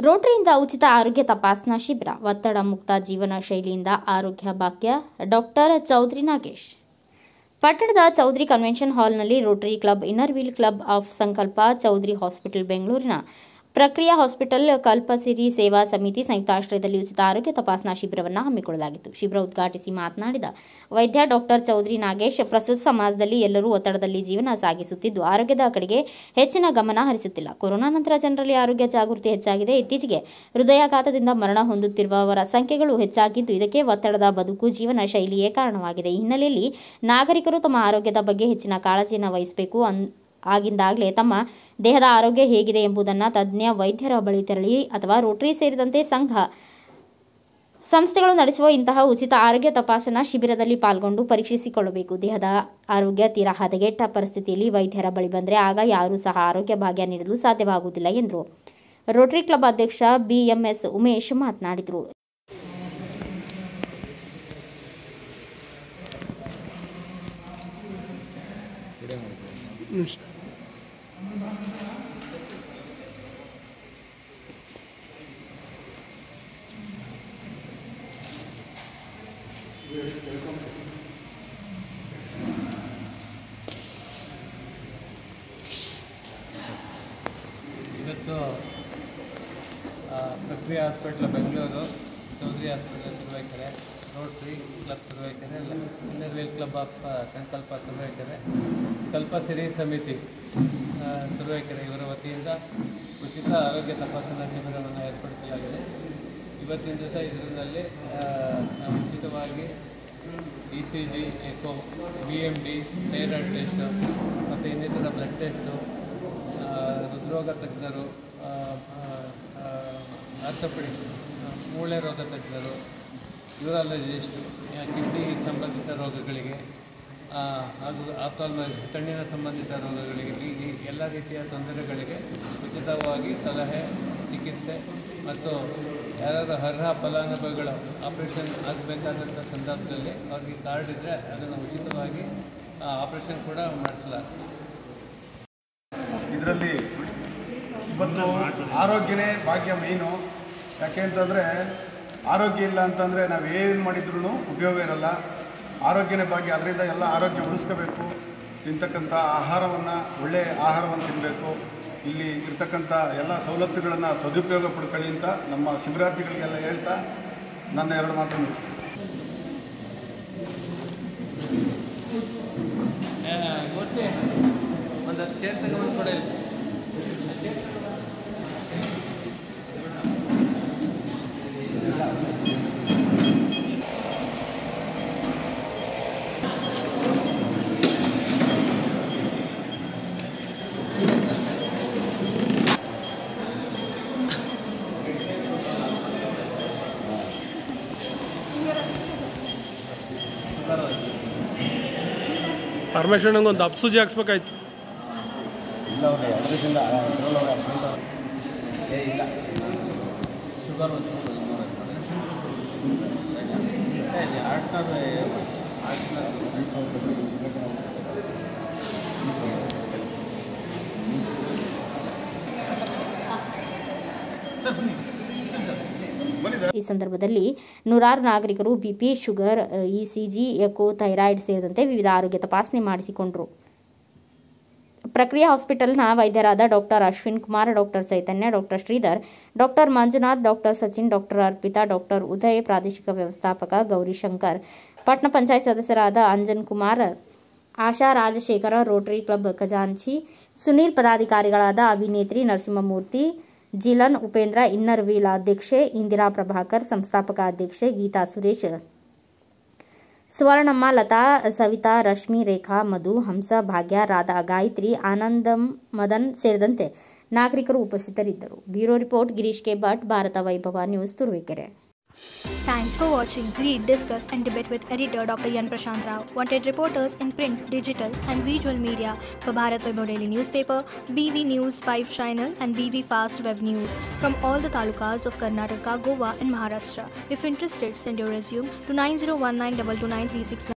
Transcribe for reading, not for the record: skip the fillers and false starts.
ರೋಟರಿಯಿಂದ ಉಚಿತ ಆರೋಗ್ಯ ತಪಾಸಣಾ ಶಿಬಿರ, ಒತ್ತಡ ಮುಕ್ತ ಜೀವನ ಶೈಲಿಯಿಂದ ಆರೋಗ್ಯ ಭಾಗ್ಯ. ಡಾಕ್ಟರ್ ಚೌಧರಿ ನಾಗೇಶ್. ಪಟ್ಟಣದ ಚೌಧರಿ ಕನ್ವೆನ್ಷನ್ ಹಾಲ್ನಲ್ಲಿ Rotary club, inner wheel club of ಸಂಕಲ್ಪ, ಚೌಧರಿ ಹಾಸ್ಪಿಟಲ್ ಬೆಂಗಳೂರಿನ ಪ್ರಕ್ರಿಯಾ ಹಾಸ್ಪಿಟಲ್, ಕಲ್ಪಸಿರಿ ಸೇವಾ ಸಮಿತಿ ಸಂಯುಕ್ತಾಶ್ರಯದಲ್ಲಿ ಉಚಿತ ಆರೋಗ್ಯ ತಪಾಸಣಾ ಶಿಬಿರವನ್ನು ಹಮ್ಮಿಕೊಳ್ಳಲಾಗಿತ್ತು. ಶಿಬಿರ ಉದ್ಘಾಟಿಸಿ ಮಾತನಾಡಿದ ವೈದ್ಯ ಡಾಕ್ಟರ್ ಚೌಧರಿ ನಾಗೇಶ್, ಪ್ರಸ್ತುತ ಸಮಾಜದಲ್ಲಿ ಎಲ್ಲರೂ ಒತ್ತಡದಲ್ಲಿ ಜೀವನ ಸಾಗಿಸುತ್ತಿದ್ದು ಆರೋಗ್ಯದ ಕಡೆಗೆ ಹೆಚ್ಚಿನ ಗಮನ ಹರಿಸುತ್ತಿಲ್ಲ. ಕೊರೋನಾ ನಂತರ ಜನರಲ್ಲಿ ಆರೋಗ್ಯ ಜಾಗೃತಿ ಹೆಚ್ಚಾಗಿದೆ. ಇತ್ತೀಚೆಗೆ ಹೃದಯಾಘಾತದಿಂದ ಮರಣ ಹೊಂದುತ್ತಿರುವವರ ಸಂಖ್ಯೆಗಳು ಹೆಚ್ಚಾಗಿದ್ದು, ಇದಕ್ಕೆ ಒತ್ತಡದ ಬದುಕು, ಜೀವನ ಶೈಲಿಯೇ ಕಾರಣವಾಗಿದೆ. ಈ ಹಿನ್ನೆಲೆಯಲ್ಲಿ ನಾಗರಿಕರು ತಮ್ಮ ಆರೋಗ್ಯದ ಬಗ್ಗೆ ಹೆಚ್ಚಿನ ಕಾಳಜಿಯನ್ನು ವಹಿಸಬೇಕು. ಆಗಿಂದಾಗಲೇ ತಮ್ಮ ದೇಹದ ಆರೋಗ್ಯ ಹೇಗಿದೆ ಎಂಬುದನ್ನು ತಜ್ಞ ವೈದ್ಯರ ಬಳಿ ತೆರಳಿ ಅಥವಾ ರೋಟರಿ ಸೇರಿದಂತೆ ಸಂಘ ಸಂಸ್ಥೆಗಳು ನಡೆಸುವ ಇಂತಹ ಉಚಿತ ಆರೋಗ್ಯ ತಪಾಸಣಾ ಶಿಬಿರದಲ್ಲಿ ಪಾಲ್ಗೊಂಡು ಪರೀಕ್ಷಿಸಿಕೊಳ್ಳಬೇಕು. ದೇಹದ ಆರೋಗ್ಯ ತೀರಾ ಹದಗೆಟ್ಟ ಪರಿಸ್ಥಿತಿಯಲ್ಲಿ ವೈದ್ಯರ ಬಳಿ ಬಂದರೆ ಆಗ ಯಾರೂ ಸಹ ಆರೋಗ್ಯ ಭಾಗ್ಯ ನೀಡಲು ಸಾಧ್ಯವಾಗುವುದಿಲ್ಲ ಎಂದರು. ರೋಟರಿ ಕ್ಲಬ್ ಅಧ್ಯಕ್ಷ BMS ಉಮೇಶ್ ಮಾತನಾಡಿದರು. ಇವತ್ತು Prakriya hospital Bengaluru, Chaudhary hospital Turuvekere, rotary club Turuvekere, inner wheel club of Sankalpa Turuvekere, ಕಲ್ಪಸಿರಿ ಸಮಿತಿ ತುರುವೇಕೆರೆ ಇವರ ವತಿಯಿಂದ ಉಚಿತ ಆರೋಗ್ಯ ತಪಾಸಣಾ ಶಿಬಿರವನ್ನು ಏರ್ಪಡಿಸಲಾಗಿದೆ. ಇವತ್ತಿನ ದಿವಸ ಇದರಲ್ಲಿ ಉಚಿತವಾಗಿ ECG, ಎಕೋ, BMD, ಥೈರಾಯ್ಡ್ ಟೆಸ್ಟು ಮತ್ತು ಇನ್ನಿತರ ಬ್ಲಡ್ ಟೆಸ್ಟು, ಹೃದ್ರೋಗ ತಜ್ಞರು, ಆರ್ಥೋಪೆಡಿಕ್, ಮೂಳೆ ರೋಗ ತಜ್ಞರು, ಯೂರಾಲಜಿಸ್ಟ್, ಕಿಡ್ನಿ ಸಂಬಂಧಿತ ರೋಗಗಳಿಗೆ ಹಾಗೂ ಆಪ್ಥಾಲ್ಮಾಲಜಿಸ್ಟ್, ಕಣ್ಣಿನ ಸಂಬಂಧಿತ ರೋಗಗಳಿಗೆ, ಈ ಎಲ್ಲ ರೀತಿಯ ತೊಂದರೆಗಳಿಗೆ ಉಚಿತವಾಗಿ ಸಲಹೆ, ಚಿಕಿತ್ಸೆ ಮತ್ತು ಯಾರಾದರೂ ಅರ್ಹ ಫಲಾನುಭವಿಗಳು ಆಪರೇಷನ್ ಆಗಬೇಕಾದಂಥ ಸಂದರ್ಭದಲ್ಲಿ ಅವ್ರಿಗೆ ಕಾರ್ಡ್ ಇದ್ದರೆ ಅದನ್ನು ಉಚಿತವಾಗಿ ಆಪರೇಷನ್ ಕೂಡ ಮಾಡಿಸಲಾಗ್ತದೆ. ಇದರಲ್ಲಿ ಇವತ್ತು ಆರೋಗ್ಯನೇ ಭಾಗ್ಯ ಮೇಯ್ನು. ಯಾಕೆ ಅಂತಂದರೆ ಆರೋಗ್ಯ ಇಲ್ಲ ಅಂತಂದರೆ ನಾವು ಏನು ಮಾಡಿದ್ರೂ ಉಪಯೋಗ ಇರಲ್ಲ. ಆರೋಗ್ಯನೇ ಭಾಗ್ಯ. ಅದರಿಂದ ಎಲ್ಲ ಆರೋಗ್ಯ ಉಳಿಸ್ಕೋಬೇಕು. ತಿಂತಕ್ಕಂಥ ಆಹಾರವನ್ನು, ಒಳ್ಳೆಯ ಆಹಾರವನ್ನು ತಿನ್ನಬೇಕು. ಇಲ್ಲಿ ಇರ್ತಕ್ಕಂಥ ಎಲ್ಲ ಸವಲತ್ತುಗಳನ್ನು ಸದುಪಯೋಗ ಪಡ್ಕೊಳ್ಳಿ ಅಂತ ನಮ್ಮ ಶಿಬಿರಾರ್ಥಿಗಳಿಗೆಲ್ಲ ಹೇಳ್ತಾ ನನ್ನ ಎರಡು ಮಾತು ಮುಗಿಸ್ತೀನಿ. ಒಂದು ಚೇರ್ ತಗೊಂಡು ಕೂಡ ಇಲ್ಲ. ಪರ್ಮಿಷನ್ ಒಂದು ಅಪ್ಸೂಜಿ ಹಾಕ್ಸ್ಬೇಕಾಯ್ತು. ಇಲ್ಲ ಅದರಿಂದ ಇಲ್ಲ ಶುಗರ್ ಈ ಸಂದರ್ಭದಲ್ಲಿ ನೂರಾರು ನಾಗರಿಕರು BP, sugar, ECG, echo, thyroid ಸೇರಿದಂತೆ ವಿವಿಧ ಆರೋಗ್ಯ ತಪಾಸಣೆ ಮಾಡಿಸಿಕೊಂಡರು. ಪ್ರಕ್ರಿಯಾ ಹಾಸ್ಪಿಟಲ್ನ ವೈದ್ಯರಾದ doctor Ashwin Kumar, doctor Chaitanya, doctor Shridhar, doctor Manjunath, doctor Sachin, doctor Arpita, doctor Uday, ಪ್ರಾದೇಶಿಕ ವ್ಯವಸ್ಥಾಪಕ ಗೌರಿಶಂಕರ್, ಪಟ್ಟಣ ಪಂಚಾಯತ್ ಸದಸ್ಯರಾದ ಅಂಜನ್ ಕುಮಾರ್, ಆಶಾ ರಾಜಶೇಖರ, ರೋಟರಿ ಕ್ಲಬ್ ಖಜಾಂಚಿ ಸುನೀಲ್, ಪದಾಧಿಕಾರಿಗಳಾದ ಅಭಿನೇತ್ರಿ ನರಸಿಂಹಮೂರ್ತಿ, ಜಿಲನ್ ಉಪೇಂದ್ರ, ಇನ್ನರ್ ವೀಲ್ ಅಧ್ಯಕ್ಷೆ ಇಂದಿರಾ ಪ್ರಭಾಕರ್, ಸಂಸ್ಥಾಪಕ ಅಧ್ಯಕ್ಷೆ ಗೀತಾ ಸುರೇಶ್, ಸುವರ್ಣಮ್ಮ, ಲತಾ, ಸವಿತಾ, ರಶ್ಮಿ, ರೇಖಾ, ಮಧು, ಹಂಸ, ಭಾಗ್ಯ, ರಾಧಾ, ಗಾಯತ್ರಿ, ಆನಂದಂ, ಮದನ್ ಸೇರಿದಂತೆ ನಾಗರಿಕರು ಉಪಸ್ಥಿತರಿದ್ದರು. Bureau report Girish K Bhat, Bharata Vaibhava news, Turuvekere. Thanks for watching Read, Discuss and Debate with editor Dr. Yan Prashant Rao. Wanted reporters in print, digital and visual media for Bharat Vaibhav Daily Newspaper, BV News 5 Channel and BV Fast Web News from all the talukas of Karnataka, Goa and Maharashtra. If interested, send your resume to 9019229369.